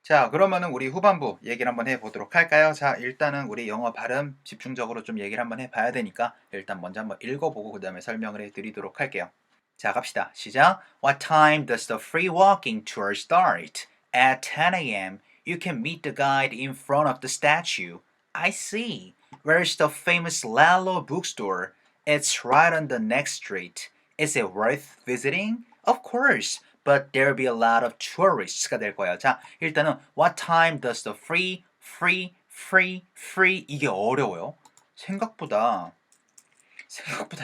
자, 그러면은 우리 후반부 얘기를 한번 해보도록 할까요? 자, 일단은 우리 영어 발음 집중적으로 좀 얘기를 한번 해봐야 되니까 일단 먼저 한번 읽어보고 그 다음에 설명을 해드리도록 할게요. 자, 갑시다. 시작. What time does the free walking tour start? At 10 a.m. You can meet the guide in front of the statue. I see. Where's the famous Lalo bookstore? It's right on the next street. Is it worth visiting? Of course. But there'll be a lot of tourists.가 될 거예요. 자, 일단은 What time does the free 이게 어려워요. 생각보다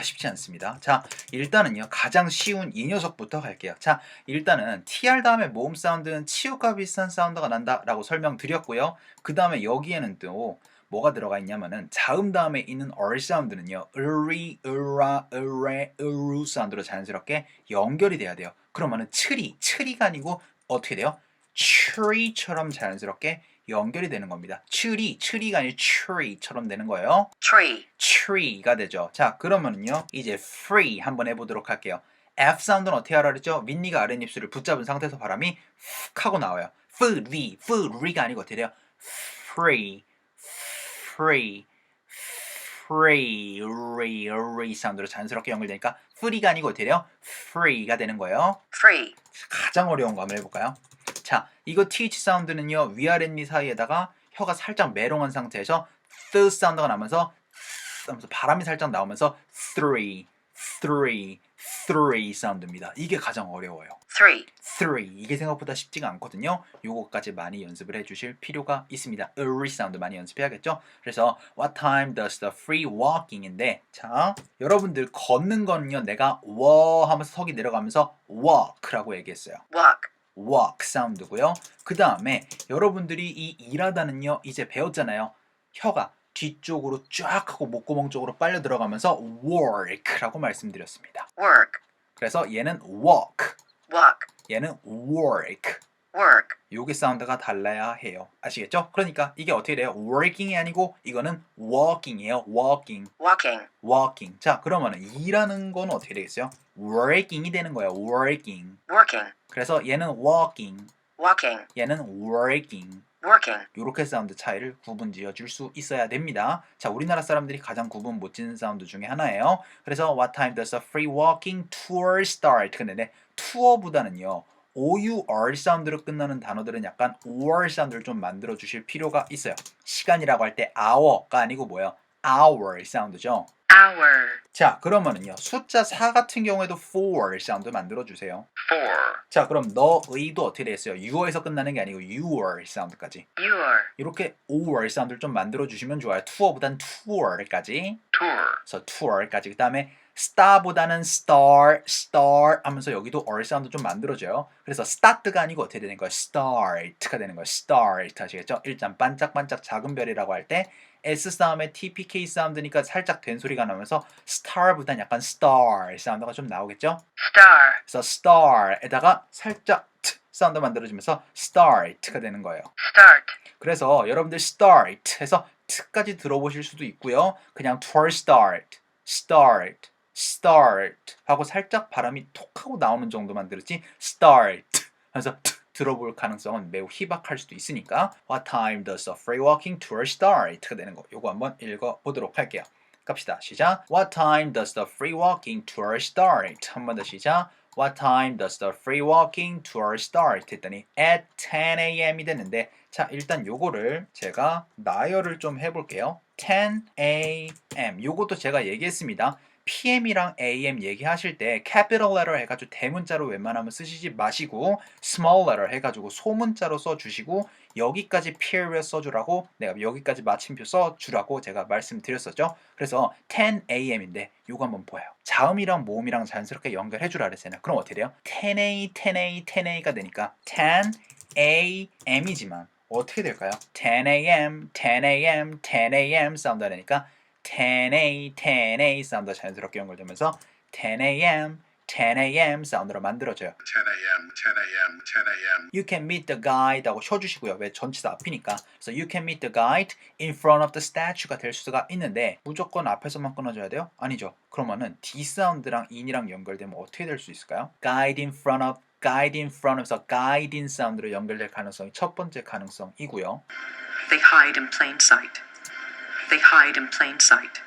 쉽지 않습니다. 자, 일단은요. 가장 쉬운 이 녀석부터 갈게요. 자, 일단은 TR 다음에 모음 사운드는 치읓과 비슷한 사운드가 난다라고 설명드렸고요. 그 다음에 여기에는 또 뭐가 들어가 있냐면은 자음 다음에 있는 R 사운드는요. 으리, 으라, 으레, 으루 사운드로 자연스럽게 연결이 돼야 돼요. 그러면은 트리가 아니고 어떻게 돼요? tree처럼 자연스럽게 연결이 되는 겁니다. tree가 아니라 tree처럼 되는 거예요. tree가 되죠. 자, 그러면은요. 이제 free 한번 해보도록 할게요. F 사운드는 어떻게 하라 그랬죠? 윗니가 아랫입술을 붙잡은 상태에서 바람이 훅 하고 나와요. free가 아니고 어떻게 돼요? free 사운드로 자연스럽게 연결되니까 free가 아니고 어떻게 돼요? free가 되는 거예요. 가장 어려운 거 한번 해볼까요? 자, 이거 TH 사운드는요. 위아랫니 사이에다가 혀가 살짝 메롱한 상태에서 사운드가 나면서 바람이 살짝 나오면서 three 사운드입니다. 이게 가장 어려워요. three 이게 생각보다 쉽지가 않거든요. 요거까지 많이 연습을 해주실 필요가 있습니다. 으리 사운드 많이 연습해야겠죠. 그래서 What time does the free walking인데 자 여러분들 걷는 거는요 내가 하면서 석이 내려가면서 walk라고 얘기했어요. walk 사운드고요. 그 다음에 여러분들이 이 일하다는요 이제 배웠잖아요. 혀가 뒤쪽으로 쫙 하고 목구멍 쪽으로 빨려 들어가면서 work라고 말씀드렸습니다. 그래서 얘는 walk, 얘는 work. 요게 사운드가 달라야 해요. 아시겠죠? 그러니까 이게 어떻게 돼요? working이 아니고 이거는 walking이에요. walking. 자, 그러면은 일하는 건 어떻게 되겠어요? working이 되는 거예요. working. 그래서 얘는 walking, 얘는 working. 요렇게 사운드 차이를 구분 지어 줄 수 있어야 됩니다. 자, 우리나라 사람들이 가장 구분 못 짓는 사운드 중에 하나예요. 그래서 What time does a free walking tour start? 근데 투어보다는요. OUR 사운드로 끝나는 단어들은 약간 OR 사운드를 좀 만들어 주실 필요가 있어요. 시간이라고 할 때 hour가 아니고 뭐예요? hour 사운드죠. 자, 그러면은요. 숫자 4 같은 경우에도 for 사운드 만들어 주세요. 자, 그럼 너의도 어떻게 되겠어요? you에서 끝나는 게 아니고 your 사운드까지. 이렇게 or 사운드를 좀 만들어 주시면 좋아요. 투어보단 tour까지. 그래서 tour까지. 그 다음에 star보다는 star 하면서 여기도 r 사운드 좀 만들어줘요. 그래서 start가 아니고 어떻게 되는 거예요? start가 되는 거예요. start 아시겠죠? 일단 반짝반짝 작은 별이라고 할 때 S 다음에 TPK 사운드니까 살짝 된 소리가 나면서 star보단 약간 star 사운드가 좀 나오겠죠? 그래서 star에다가 살짝 T 사운드 만들어주면서 start가 되는 거예요. 그래서 여러분들 start 해서 T까지 들어보실 수도 있고요. 그냥 tour start 하고 살짝 바람이 톡 하고 나오는 정도만 들었지 start 하면서 들어볼 가능성은 매우 희박할 수도 있으니까 What time does the free walking tour start가 되는 거 요거 한번 읽어보도록 할게요. 갑시다. 시작. What time does the free walking tour start? 한 번 더 시작. What time does the free walking tour start? 했더니 at 10 a.m.이 됐는데 자 일단 요거를 제가 나열을 좀 해볼게요. 10 a.m. 요것도 제가 얘기했습니다. PM이랑 AM 얘기하실 때 capital letter 해가지고 대문자로 웬만하면 쓰시지 마시고 small letter 해가지고 소문자로 써주시고 여기까지 period 써주라고 내가 여기까지 마침표 써주라고 제가 말씀드렸었죠. 그래서 10 a.m.인데 요거 한번 보여요. 자음이랑 모음이랑 자연스럽게 연결해주라 그랬잖아요. 그럼 어떻게 돼요? 10a가 되니까 10 a.m.이지만 어떻게 될까요? 10 a.m. 사운드 하니까 10a 사운드가 자연스럽게 연결되면서 10 a.m. 사운드로 만들어져요. 10 a.m. You can meet the guide 하고 쉬어주시고요. 왜 전치사 앞이니까. 그래서 you can meet the guide in front of the statue가 될 수가 있는데 무조건 앞에서만 끊어줘야 돼요? 아니죠. 그러면은 D 사운드랑 in이랑 연결되면 어떻게 될 수 있을까요? guide in front of guide in front에서 guide in 사운드로 연결될 가능성이 첫 번째 가능성이고요. They hide in plain sight. They hide in plain sight.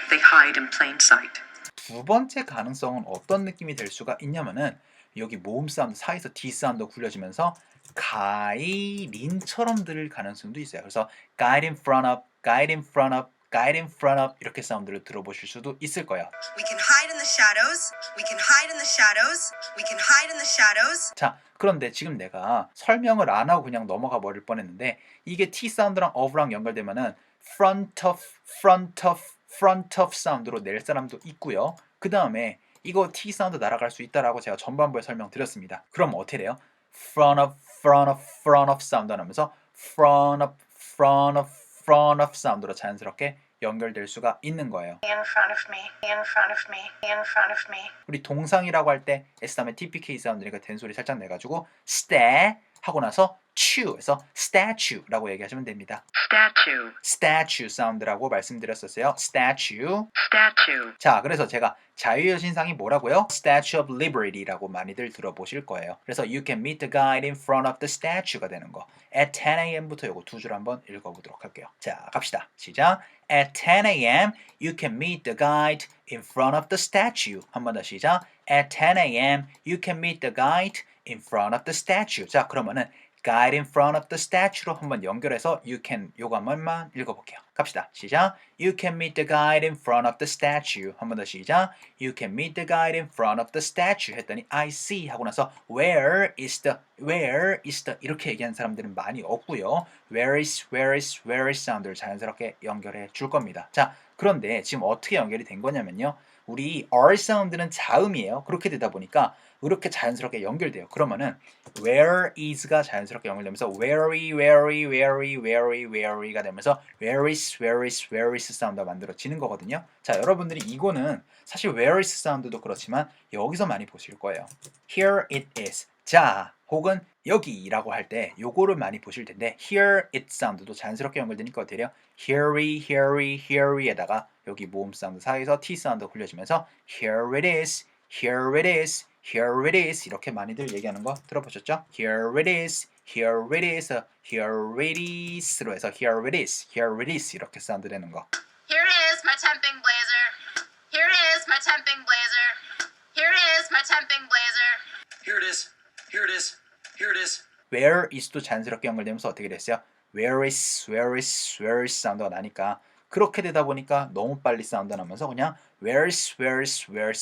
They hide in plain sight. 두 번째 가능성은 어떤 느낌이 될 수가 있냐면은 여기 모음 사운드 사이에서 D 사운드가 굴려지면서 가이린처럼 들릴 가능성도 있어요. 그래서 guide in front of, guide in front of, guide in front of 이렇게 사운드를 들어보실 수도 있을 거예요. We can hide in the shadows. We can hide in the shadows. We can hide in the shadows. 자, 그런데 지금 내가 설명을 안 하고 그냥 넘어가 버릴 뻔했는데 이게 T 사운드랑 of랑 연결되면은 front of, front of, front of 사운드로 낼 사람도 있고요. 그 다음에 이거 T 사운드 날아갈 수 있다라고 제가 전반부에 설명드렸습니다. 그럼 어떻게 돼요? front of, front of, front of 사운드 하면서 front of, front of, front of 사운드로 자연스럽게 연결될 수가 있는 거예요. In front of me. In front of me. In front of me. 우리 동상이라고 할 때 S 다음에 TPK 사운드니까 된 소리 살짝 내가지고 sta 하고 나서 chu에서 statue라고 얘기하시면 됩니다. Statue. statue 사운드라고 말씀드렸었어요. statue. Statue. 자, 그래서 제가 자유의 신상이 뭐라고요? Statue of Liberty라고 많이들 들어보실 거예요. 그래서 you can meet the guide in front of the statue가 되는 거. At 10 a.m.부터 요거 두 줄 한번 읽어보도록 할게요. 자, 갑시다. 시작. At 10 a.m. you can meet the guide in front of the statue. 한 번 더 시작. At 10 a.m. you can meet the guide in front of the statue. 자, 그러면은 guide in front of the statue로 한번 연결해서 you can 요거 한 번만 읽어볼게요. 갑시다. 시작. You can meet the guide in front of the statue. 한 번 더 시작. You can meet the guide in front of the statue 했더니 I see 하고 나서 where is the 이렇게 얘기하는 사람들은 많이 없고요. where is 사운드를 자연스럽게 연결해 줄 겁니다. 자, 그런데 지금 어떻게 연결이 된 거냐면요. 우리 R 사운드는 자음이에요. 그렇게 되다 보니까 이렇게 자연스럽게 연결돼요. 그러면은 where is가 자연스럽게 연결되면서 very가 되면서 where is 사운드가 만들어지는 거거든요. 자, 여러분들이 이거는 사실 where is 사운드도 그렇지만 여기서 많이 보실 거예요. Here it is. 자, 혹은 여기라고 할 때 요거를 많이 보실 텐데 here it 사운드도 자연스럽게 연결되니까 어때요? here에다가 여기 모음 사운드 사이에서 T 사운드가 굴려지면서 here it is 이렇게 많이들 얘기하는 거 들어보셨죠? Here it is 로 해서 here it is 이렇게 사운드 되는 거. Here is my temping blazer. Here is my temping blazer. Here is my temping blazer. Here it is. Here it is. Here it is. where is도 자연스럽게 연결되면서 어떻게 됐어요? where is 사운드가 나니까 그렇게 되다 보니까 너무 빨리 사운드 나면서 그냥 where is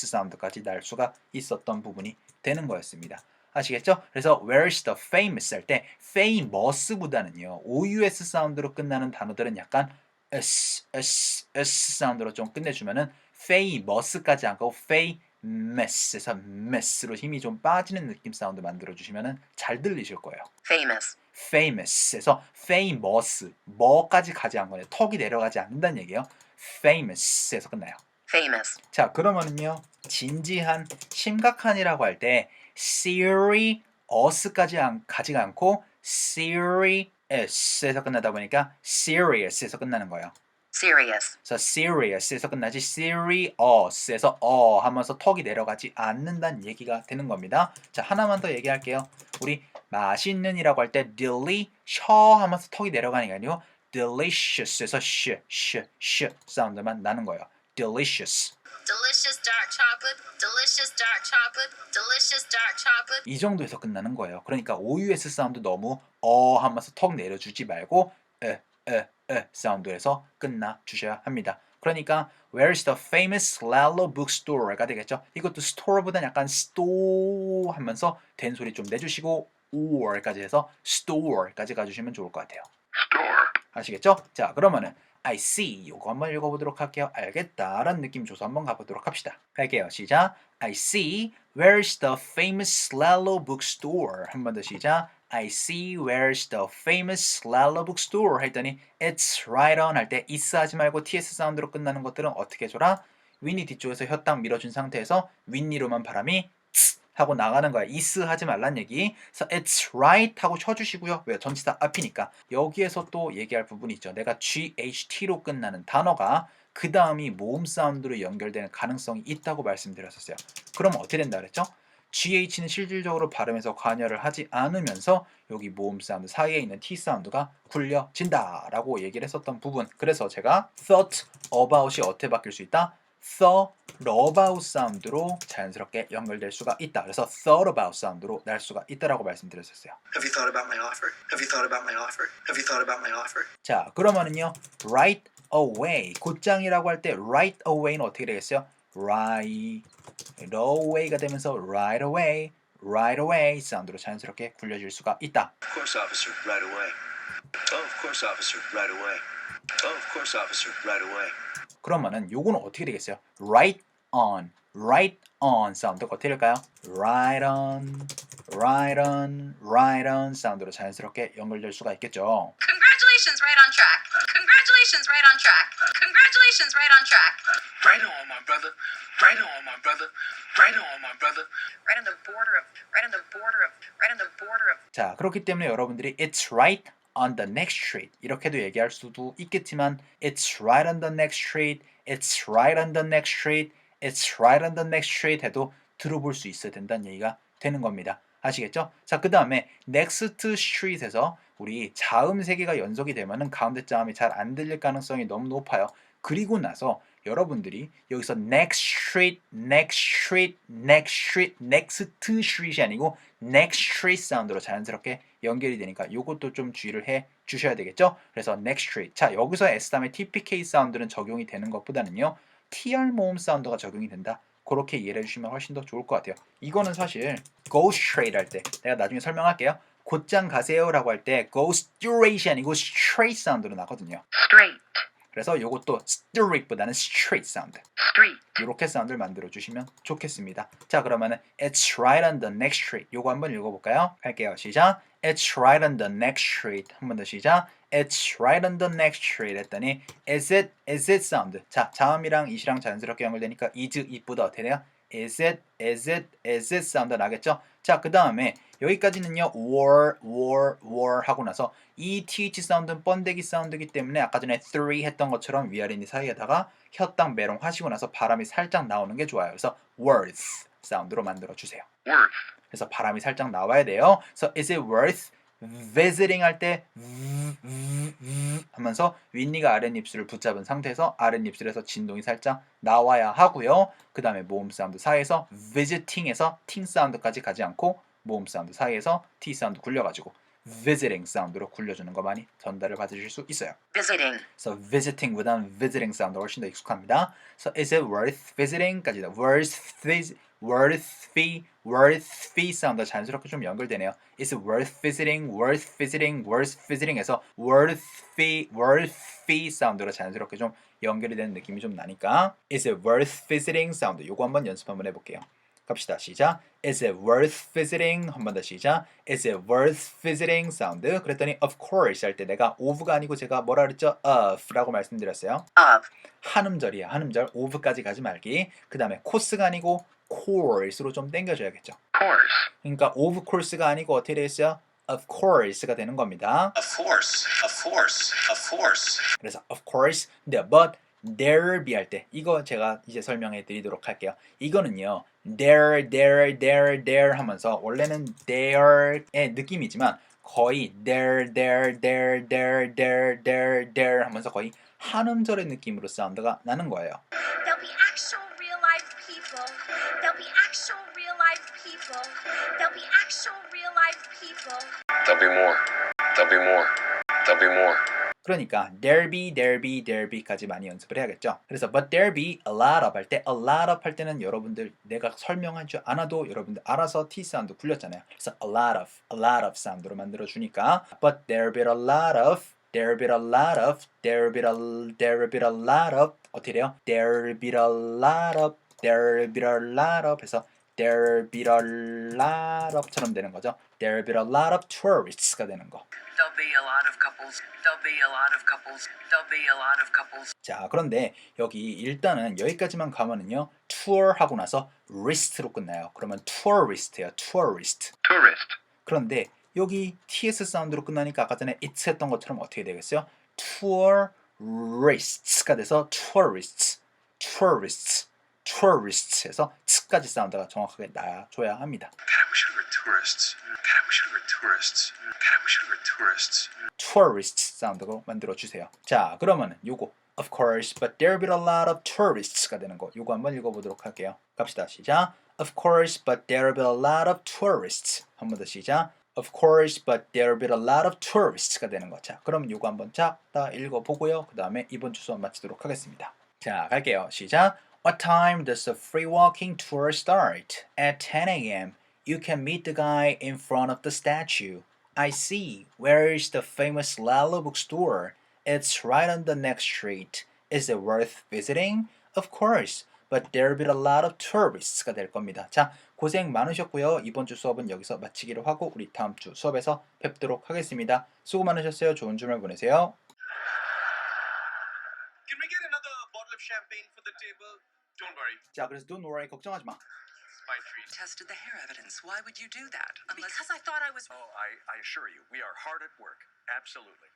사운드까지 날 수가 있었던 부분이 되는 거였습니다. 아시겠죠? 그래서 where is the famous 할 때 famous보다는요. OUS 사운드로 끝나는 단어들은 약간 s 사운드로 좀 끝내주면은 famous까지 안 가고 famous에서 mess로 힘이 좀 빠지는 느낌 사운드 만들어주시면은 잘 들리실 거예요. Famous. famous에서 famous 뭐까지 가지 않거든요. 턱이 내려가지 않는다는 얘기예요. famous에서 끝나요. Famous. 자, 그러면은요. 진지한, 심각한이라고 할 때 serious까지 가지가 않고 serious에서 끝나다 보니까 serious에서 끝나는 거예요. Serious. 그래서 serious에서 끝나지 serious에서 하면서 턱이 내려가지 않는다는 얘기가 되는 겁니다. 자, 하나만 더 얘기할게요. 우리 맛있는이라고 할 때 delicious 하면서 턱이 내려가는 게 아니고 delicious에서 sh 사운드만 나는 거예요. delicious. Delicious dark chocolate. Delicious dark chocolate. Delicious dark chocolate. 이 정도에서 끝나는 거예요. 그러니까 OUS 사운드 너무 하면서 턱 내려주지 말고 사운드에서 끝나 주셔야 합니다. 그러니까 Where's the famous Lalo bookstore가 되겠죠. 이것도 store보다는 약간 store 하면서 된 소리 좀 내주시고 or까지 해서 store까지 가주시면 좋을 것 같아요. Store. 아시겠죠? 자, 그러면은 I see 요거 한번 읽어보도록 할게요. 알겠다라는 느낌 줘서 한번 가보도록 합시다. 갈게요. 시작. I see where's the famous Lalo bookstore. 한 번 더 시작. I see where's the famous Lalo bookstore 했더니 it's right on 할 때 is 하지 말고 ts 사운드로 끝나는 것들은 어떻게 해줘라? 윗니 뒤쪽에서 혀 딱 밀어준 상태에서 윗니로만 바람이 츠 하고 나가는 거야. is 하지 말란 얘기. 그래서 it's right 하고 쳐주시고요. 왜? 전치사 앞이니까. 여기에서 또 얘기할 부분이 있죠. 내가 GHT로 끝나는 단어가 그 다음이 모음 사운드로 연결되는 가능성이 있다고 말씀드렸었어요. 그럼 어떻게 된다 그랬죠? GH는 실질적으로 발음에서 관여를 하지 않으면서 여기 모음 사운드 사이에 있는 T 사운드가 굴려진다 라고 얘기를 했었던 부분. 그래서 제가 thought about이 어떻게 바뀔 수 있다? thought about 사운드로 자연스럽게 연결될 수가 있다. 그래서 thought about 사운드로 날 수가 있다라고 말씀드렸었어요. Have you thought about my offer? Have you thought about my offer? Have you thought about my offer? 자, 그러면은요, right away. 곧장이라고 할 때 right away는 어떻게 되겠어요? right away가 되면서 right away 사운드로 자연스럽게 굴려질 수가 있다. Of course, officer, right away. Oh, of course, officer, right away. Oh, of course, officer, right away. 그러면은 요거는 어떻게 되겠어요? right on 사운드가 어떻게 될까요? right on 사운드로 자연스럽게 연결될 수가 있겠죠. Congratulations, right on track. Congratulations, right on track. Congratulations, right on track. Right on, my brother. Right on, my brother. Right on, my brother. Right on the border of, right on the border of, right on the border of. 자, 그렇기 때문에 여러분들이 it's right on the next street 이렇게도 얘기할 수도 있겠지만 it's right on the next street, it's right on the next street, it's right on the next street 해도 들어볼 수 있어야 된다는 얘기가 되는 겁니다. 아시겠죠? 자, 그 다음에 next street에서 우리 자음 세 개가 연속이 되면은 가운데 자음이 잘 안 들릴 가능성이 너무 높아요. 그리고 나서 여러분들이 여기서 next street, next street, next street, next street이 아니고 next street 사운드로 자연스럽게 연결이 되니까 이것도 좀 주의를 해 주셔야 되겠죠? 그래서 next street. 자, 여기서 S 다음에 TPK 사운드는 적용이 되는 것보다는요. TR 모음 사운드가 적용이 된다. 그렇게 이해를 해주시면 훨씬 더 좋을 것 같아요. 이거는 사실 go straight 할 때 내가 나중에 설명할게요. 곧장 가세요 라고 할 때 go straight이 아니고 straight 사운드로 나거든요. straight, 그래서 이것도 straight보다는 straight 사운드. street, 이렇게 사운드를 만들어 주시면 좋겠습니다. 자, 그러면은 it's right on the next street. 요거 한번 읽어볼까요? 할게요. 시작. It's right on the next street. 한 번 더 시작. It's right on the next street 했더니 is it 사운드. 자, 자음이랑 it이랑 자연스럽게 연결되니까 is, it보다 어떻게 돼요? is it 사운드 나겠죠? 자, 그 다음에 여기까지는요 war 하고 나서 이 th 사운드는 번데기 사운드이기 때문에 아까 전에 three 했던 것처럼 위아래 있는 사이에다가 혀딱 메롱 하시고 나서 바람이 살짝 나오는 게 좋아요. 그래서 worth 사운드로 만들어 주세요. Worth. 그래서 바람이 살짝 나와야 돼요. 그래서 is it worth visiting 할 때 하면서 윗니가 아랫입술을 붙잡은 상태에서 아랫입술에서 진동이 살짝 나와야 하고요. 그 다음에 모음 사운드 사이에서 visiting에서 ting 사운드까지 가지 않고 모음 사운드 사이에서 t 사운드 굴려가지고 visiting 사운드로 굴려주는 거 많이 전달을 받으실 수 있어요. visiting, 그래서 visiting보다는 visiting 사운드 훨씬 더 익숙합니다. So is it worth visiting까지다. worthy 사운드 자연스럽게 좀 연결되네요. Is it worth visiting 해서 worthy 사운드로 자연스럽게 좀 연결이 되는 느낌이 좀 나니까 Is it worth visiting 사운드 요거 한번 연습 한번 해볼게요. 갑시다. 시작. Is it worth visiting? 한 번 더 시작. Is it worth visiting? 사운드. 그랬더니 of course 할 때 내가 of가 아니고 제가 뭐라 그랬죠? of라고 말씀드렸어요. of, 한음절이야. 한음절. of까지 가지 말기. 그 다음에 course가 아니고 course로 좀 당겨줘야겠죠. Course. 그러니까 of course가 아니고 어떻게 되겠어요? of course가 되는 겁니다. Of course, of course, of course. 그래서 of course, 근데 but there be 할 때 이거 제가 이제 설명해 드리도록 할게요. 이거는요. there 하면서 원래는 there의 느낌이지만 거의 there 하면서 거의 한음절의 느낌으로 사운드가 나는 거예요. There'll be actual real life people. There'll be actual real life people. There'll be actual real life people. There'll be more. There'll be more. There'll be more. 그러니까 there be까지 많이 연습을 해야겠죠. 그래서 but there be a lot of 할 때 a lot of 할 때는 여러분들 내가 설명한 줄 않아도 여러분들 알아서 T 사운드 굴렸잖아요. 그래서 a lot of 사운드로 만들어 주니까 but there be a lot of 어떻게 돼요? there be a lot of 해서 there be a lot of처럼 되는 거죠. there be a lot of tourists,가 되는 거. there'll be a lot of couples, there'll be a lot of couples, there'll be a lot of couples, 자, 그런데 여기 일단은 여기까지만 가면은요. tour 하고 나서 wrist로 끝나요. 그러면 tourist예요. tourist. Tourist. 그런데 여기 ts 사운드로 끝나니까 아까 전에 it's 했던 것처럼 어떻게 되겠어요? tourists,가 돼서 tourists. tourists 해서 ts까지 사운드가 정확하게 나줘야 합니다. God, I wish it were tourists. God, I wish it were tourists. God, I wish it were tourists. tourists 사운드로 만들어 주세요. 자, 그러면은 요거 of course, but there'll be a lot of tourists가 되는 거. 요거 한번 읽어보도록 할게요. 갑시다. 시작. Of course, but there'll be a lot of tourists. 한 번 더 시작. Of course, but there'll be a lot of tourists가 되는 거. 자, 그럼 요거 한번 쫙 다 읽어보고요. 그 다음에 이번 주 수업 마치도록 하겠습니다. 자, 갈게요. 시작. What time does the free walking tour start? At 10 a.m. You can meet the guy in front of the statue. I see. Where is the famous Lalo bookstore? It's right on the next street. Is it worth visiting? Of course. But there'll be a lot of tourists.가 될 겁니다. 자, 고생 많으셨고요. 이번 주 수업은 여기서 마치기로 하고 우리 다음 주 수업에서 뵙도록 하겠습니다. 수고 많으셨어요. 좋은 주말 보내세요. Can we get another bottle of champagne for the table? Don't worry, 자, 그래서 don't worry. 걱정하지 마. it's my treat. Tested the hair evidence. Why would you do that? Because I thought I was. Oh, I assure you, we are hard at work. Absolutely.